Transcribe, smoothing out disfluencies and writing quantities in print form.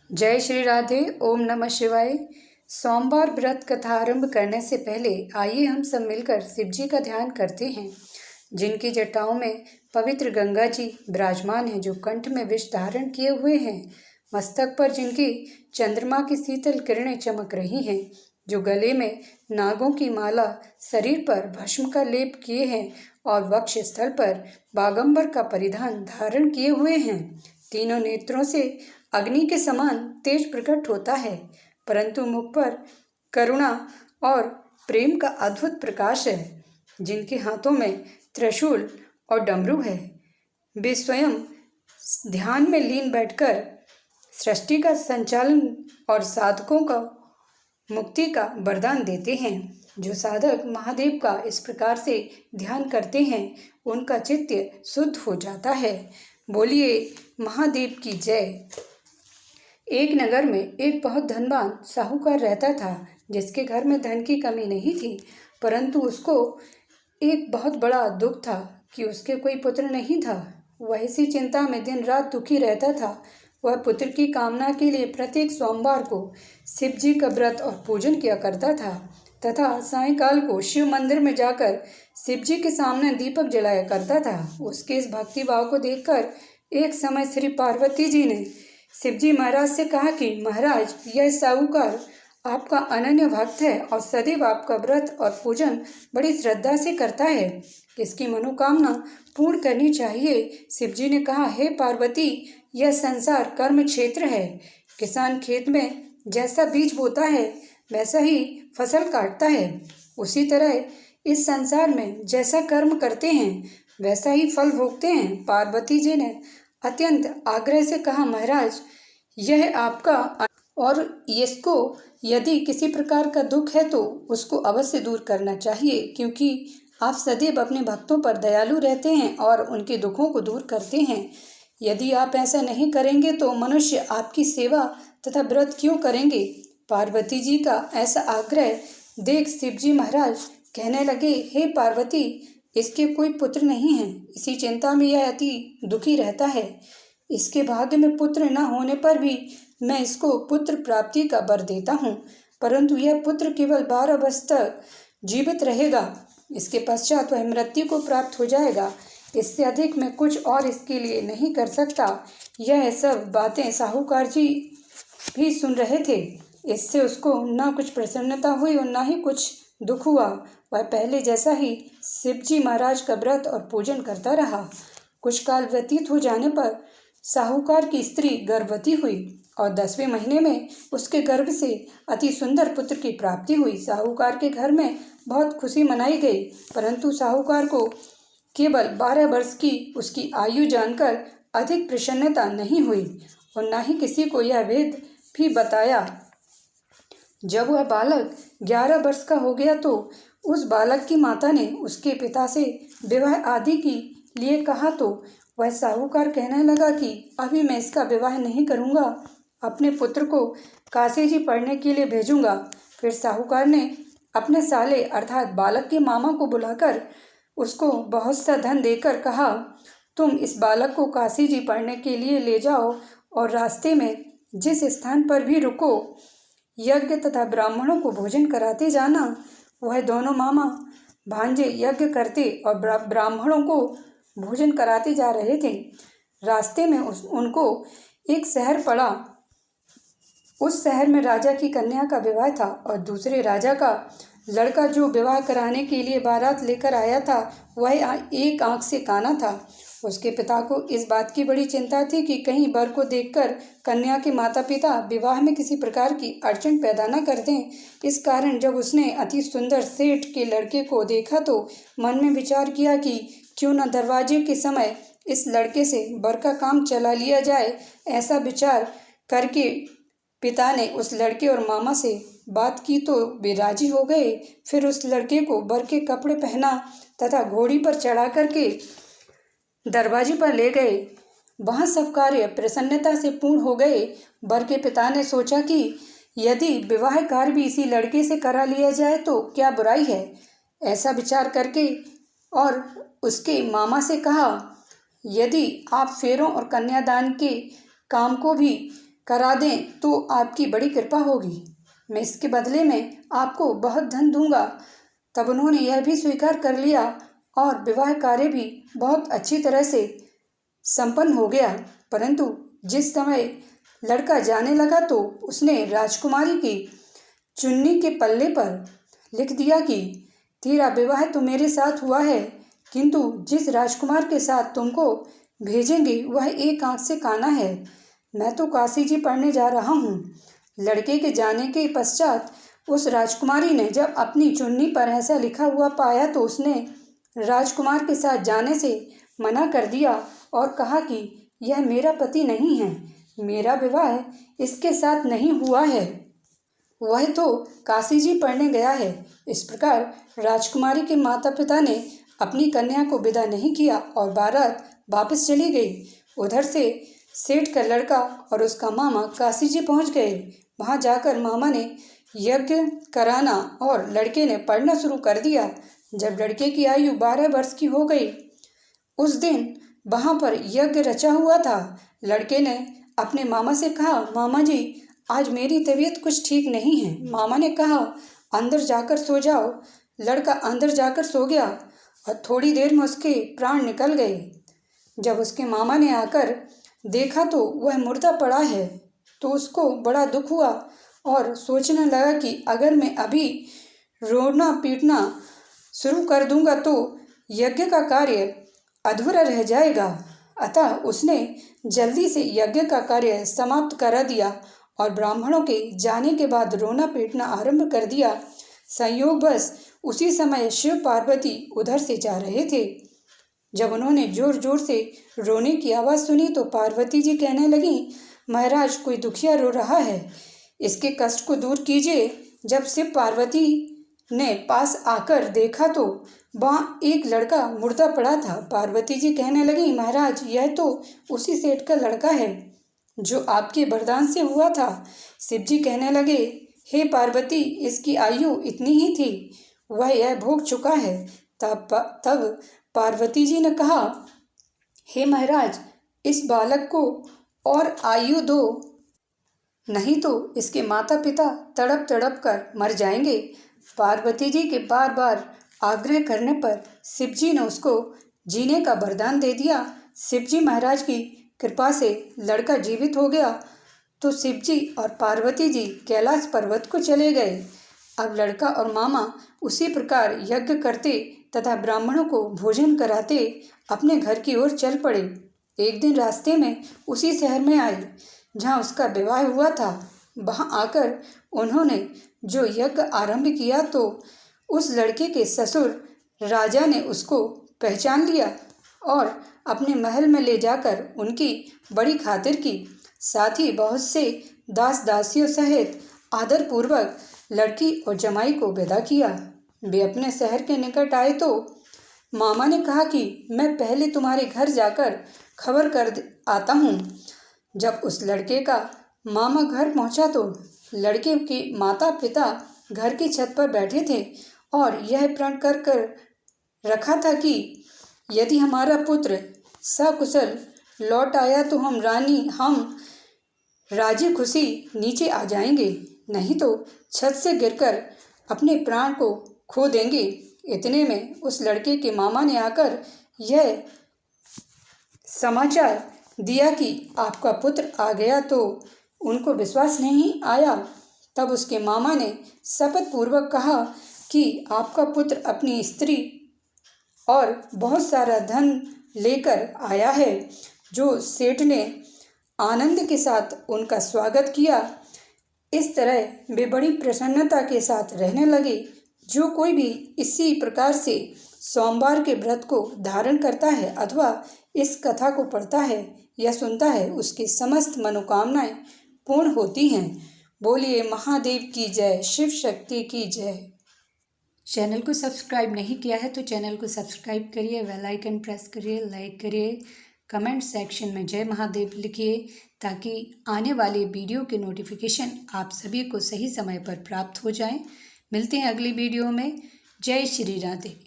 जय श्री राधे। ओम नमः शिवाय। सोमवार व्रत कथा आरंभ करने से पहले आइए हम सब मिलकर शिव जी का ध्यान करते हैं, जिनकी जटाओं में पवित्र गंगा जी विराजमान हैं, जो कंठ में विष धारण किए हुए हैं, मस्तक पर जिनकी चंद्रमा की शीतल किरणें चमक रही हैं, जो गले में नागों की माला, शरीर पर भस्म का लेप किए हैं और वक्ष स्थल पर बागंबर का परिधान धारण किए हुए हैं। तीनों नेत्रों से अग्नि के समान तेज प्रकट होता है, परंतु मुख पर करुणा और प्रेम का अद्भुत प्रकाश है। जिनके हाथों में त्रिशूल और डमरू है, वे स्वयं ध्यान में लीन बैठकर सृष्टि का संचालन और साधकों का मुक्ति का वरदान देते हैं। जो साधक महादेव का इस प्रकार से ध्यान करते हैं, उनका चित्त शुद्ध हो जाता है। बोलिए महादेव की जय। एक नगर में एक बहुत धनवान साहूकार रहता था, जिसके घर में धन की कमी नहीं थी, परंतु उसको एक बहुत बड़ा दुख था कि उसके कोई पुत्र नहीं था। वह इसी चिंता में दिन रात दुखी रहता था। वह पुत्र की कामना के लिए प्रत्येक सोमवार को शिव जी का व्रत और पूजन किया करता था तथा सायंकाल को शिव मंदिर में जाकर शिव जी के सामने दीपक जलाया करता था। उसके इस भक्ति भाव को देखकर एक समय श्री पार्वती जी ने शिव जी महाराज से कहा कि महाराज, यह साहूकार आपका अनन्य भक्त है और सदैव आपका व्रत और पूजन बड़ी श्रद्धा से करता है। इसकी मनोकामना पूर्ण करनी चाहिए। शिव जी ने कहा, हे पार्वती, यह संसार कर्म क्षेत्र है। किसान खेत में जैसा बीज बोता है वैसा ही फसल काटता है। उसी तरह इस संसार में जैसा कर्म करते हैं वैसा ही फल भोगते हैं। पार्वती जी ने अत्यंत आग्रह से कहा, महाराज, यह आपका और इसको यदि किसी प्रकार का दुख है तो उसको अवश्य दूर करना चाहिए, क्योंकि आप सदैव अपने भक्तों पर दयालु रहते हैं और उनके दुखों को दूर करते हैं। यदि आप ऐसा नहीं करेंगे तो मनुष्य आपकी सेवा तथा व्रत क्यों करेंगे। पार्वती जी का ऐसा आग्रह देख शिव जी महाराज कहने लगे, हे पार्वती, इसके कोई पुत्र नहीं है। इसी चिंता में यह अति दुखी रहता है। इसके भाग्य में पुत्र न होने पर भी मैं इसको पुत्र प्राप्ति का वर देता हूँ, परंतु यह पुत्र केवल 12 वर्ष तक जीवित रहेगा। इसके पश्चात वह मृत्यु को प्राप्त हो जाएगा। इससे अधिक मैं कुछ और इसके लिए नहीं कर सकता। यह सब बातें साहूकार जी भी सुन रहे थे। इससे उसको न कुछ प्रसन्नता हुई और न ही कुछ दुख हुआ। वह पहले जैसा ही शिव जी महाराज का व्रत और पूजन करता रहा। कुछ काल व्यतीत हो जाने पर साहूकार की स्त्री गर्भवती हुई और 10वें महीने में उसके गर्भ से अति सुंदर पुत्र की प्राप्ति हुई। साहूकार के घर में बहुत खुशी मनाई गई, परंतु साहूकार को केवल 12 वर्ष की उसकी आयु जानकर अधिक प्रसन्नता नहीं हुई और न ही किसी को यह भेद भी बताया। जब वह बालक 11 वर्ष का हो गया तो उस बालक की माता ने उसके पिता से विवाह आदि के लिए कहा, तो वह साहूकार कहने लगा कि अभी मैं इसका विवाह नहीं करूँगा, अपने पुत्र को काशी जी पढ़ने के लिए भेजूँगा। फिर साहूकार ने अपने साले अर्थात बालक के मामा को बुलाकर उसको बहुत सा धन देकर कहा, तुम इस बालक को काशी जी पढ़ने के लिए ले जाओ और रास्ते में जिस स्थान पर भी रुको यज्ञ तथा ब्राह्मणों को भोजन कराते जाना। वह दोनों मामा भांजे यज्ञ करते और ब्राह्मणों को भोजन कराते जा रहे थे। रास्ते में उनको एक शहर पड़ा। उस शहर में राजा की कन्या का विवाह था और दूसरे राजा का लड़का जो विवाह कराने के लिए बारात लेकर आया था, वह एक आंख से काना था। उसके पिता को इस बात की बड़ी चिंता थी कि कहीं वर को देखकर कन्या के माता पिता विवाह में किसी प्रकार की अड़चन पैदा न कर दें। इस कारण जब उसने अति सुंदर सेठ के लड़के को देखा तो मन में विचार किया कि क्यों न दरवाजे के समय इस लड़के से वर का काम चला लिया जाए। ऐसा विचार करके पिता ने उस लड़के और मामा से बात की तो वे राजी हो गए। फिर उस लड़के को वर के कपड़े पहना तथा घोड़ी पर चढ़ा करके दरवाजे पर ले गए। वहाँ सब कार्य प्रसन्नता से पूर्ण हो गए। वर के पिता ने सोचा कि यदि विवाह कार्य भी इसी लड़के से करा लिया जाए तो क्या बुराई है। ऐसा विचार करके और उसके मामा से कहा, यदि आप फेरों और कन्यादान के काम को भी करा दें तो आपकी बड़ी कृपा होगी। मैं इसके बदले में आपको बहुत धन दूंगा। तब उन्होंने यह भी स्वीकार कर लिया और विवाह कार्य भी बहुत अच्छी तरह से संपन्न हो गया। परंतु जिस समय लड़का जाने लगा तो उसने राजकुमारी की चुन्नी के पल्ले पर लिख दिया कि तेरा विवाह तो मेरे साथ हुआ है, किंतु जिस राजकुमार के साथ तुमको भेजेंगे वह एक आंख से काना है। मैं तो काशी जी पढ़ने जा रहा हूँ। लड़के के जाने के पश्चात उस राजकुमारी ने जब अपनी चुन्नी पर ऐसा लिखा हुआ पाया तो उसने राजकुमार के साथ जाने से मना कर दिया और कहा कि यह मेरा पति नहीं है, मेरा विवाह इसके साथ नहीं हुआ है, वह तो काशी जी पढ़ने गया है। इस प्रकार राजकुमारी के माता पिता ने अपनी कन्या को विदा नहीं किया और बारात वापस चली गई। उधर से सेठ का लड़का और उसका मामा काशी जी पहुँच गए। वहाँ जाकर मामा ने यज्ञ कराना और लड़के ने पढ़ना शुरू कर दिया। जब लड़के की आयु 12 वर्ष की हो गई, उस दिन वहाँ पर यज्ञ रचा हुआ था। लड़के ने अपने मामा से कहा, मामा जी आज मेरी तबीयत कुछ ठीक नहीं है। मामा ने कहा, अंदर जाकर सो जाओ। लड़का अंदर जाकर सो गया और थोड़ी देर में उसके प्राण निकल गए। जब उसके मामा ने आकर देखा तो वह मुर्दा पड़ा है, तो उसको बड़ा दुख हुआ और सोचने लगा कि अगर मैं अभी रोना पीटना शुरू कर दूंगा तो यज्ञ का कार्य अधूरा रह जाएगा। अतः उसने जल्दी से यज्ञ का कार्य समाप्त करा दिया और ब्राह्मणों के जाने के बाद रोना पीटना आरंभ कर दिया। संयोगवश उसी समय शिव पार्वती उधर से जा रहे थे। जब उन्होंने जोर जोर से रोने की आवाज़ सुनी तो पार्वती जी कहने लगी, महाराज कोई दुखिया रो रहा है, इसके कष्ट को दूर कीजिए। जब शिव पार्वती ने पास आकर देखा तो वहाँ एक लड़का मुर्दा पड़ा था। पार्वती जी कहने लगी, महाराज यह तो उसी सेठ का लड़का है जो आपके वरदान से हुआ था। शिव जी कहने लगे, हे पार्वती इसकी आयु इतनी ही थी, वह यह भोग चुका है। तब पार्वती जी ने कहा, हे महाराज इस बालक को और आयु दो, नहीं तो इसके माता पिता तड़प तड़प कर मर जाएंगे। पार्वती जी के बार बार आग्रह करने पर शिव जी ने उसको जीने का वरदान दे दिया। शिव जी महाराज की कृपा से लड़का जीवित हो गया तो शिव जी और पार्वती जी कैलाश पर्वत को चले गए। अब लड़का और मामा उसी प्रकार यज्ञ करते तथा ब्राह्मणों को भोजन कराते अपने घर की ओर चल पड़े। एक दिन रास्ते में उसी शहर में आए जहाँ उसका विवाह हुआ था। वहाँ आकर उन्होंने जो यज्ञ आरंभ किया तो उस लड़के के ससुर राजा ने उसको पहचान लिया और अपने महल में ले जाकर उनकी बड़ी खातिर की। साथ ही बहुत से दास दासियों सहित आदरपूर्वक लड़की और जमाई को विदा किया। वे अपने शहर के निकट आए तो मामा ने कहा कि मैं पहले तुम्हारे घर जाकर खबर कर आता हूँ। जब उस लड़के का मामा घर पहुँचा तो लड़के के माता पिता घर की छत पर बैठे थे और यह प्रण कर रखा था कि यदि हमारा पुत्र सकुशल लौट आया तो हम राजी खुशी नीचे आ जाएंगे, नहीं तो छत से गिरकर अपने प्राण को खो देंगे। इतने में उस लड़के के मामा ने आकर यह समाचार दिया कि आपका पुत्र आ गया तो उनको विश्वास नहीं आया। तब उसके मामा ने शपथ पूर्वक कहा कि आपका पुत्र अपनी स्त्री और बहुत सारा धन लेकर आया है। जो सेठ ने आनंद के साथ उनका स्वागत किया। इस तरह वे बड़ी प्रसन्नता के साथ रहने लगे। जो कोई भी इसी प्रकार से सोमवार के व्रत को धारण करता है अथवा इस कथा को पढ़ता है या सुनता है, उसकी समस्त मनोकामनाएं पूर्ण होती हैं। बोलिए महादेव की जय, शिव शक्ति की जय। चैनल को सब्सक्राइब नहीं किया है तो चैनल को सब्सक्राइब करिए, बेल आइकन प्रेस करिए, लाइक करिए, कमेंट सेक्शन में जय महादेव लिखिए ताकि आने वाले वीडियो के नोटिफिकेशन आप सभी को सही समय पर प्राप्त हो जाएं। मिलते हैं अगली वीडियो में। जय श्री राधे।